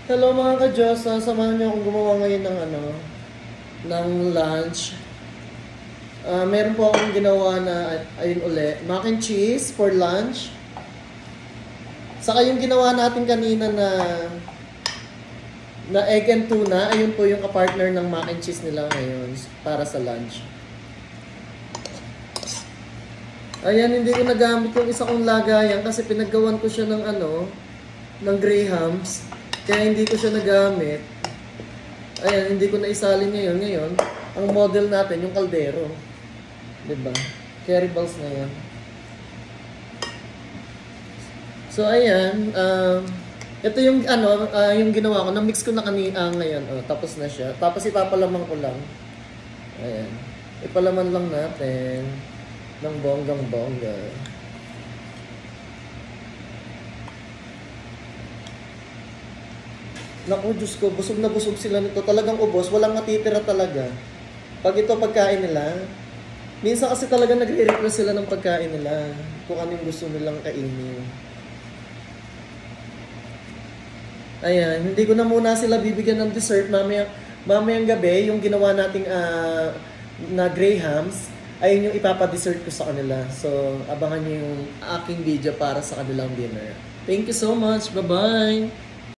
Hello mga ka-Diyos, samahan niyo akong gumawa ngayon ng ng lunch. Meron po akong ginawa na, ayun uli, mac and cheese for lunch. Saka yung ginawa natin kanina na egg and tuna, ayun po yung kapartner ng mac and cheese nila ngayon para sa lunch. Ayan, hindi ko nagamit yung isa kong lagayan kasi pinaggawan ko siya ng grahams. Kaya hindi ko siya nagamit. Ayan, hindi ko na isalin ngayon. Ngayon, ang model natin, yung kaldero. Diba? Carry balls na yan. So, ayan. Ito yung, yung ginawa ko. Na-mix ko na kanina ngayon. Tapos na siya. Tapos ipapalaman ko lang. Ayan. Ipalaman lang natin ng bonggang-bongga. Naku, Diyos ko, busog na busog sila nito. Talagang ubos, walang matitira talaga. Pag ito pagkain nila, minsan kasi talaga nagre-request sila ng pagkain nila. Kung ano yung gusto nilang kainin. Ayan, hindi ko na muna sila bibigyan ng dessert. Mamayang gabi, yung ginawa nating na grahams, ayun yung ipapadessert ko sa kanila. So, abangan nyo yung aking video para sa kanilang dinner. Thank you so much. Bye-bye!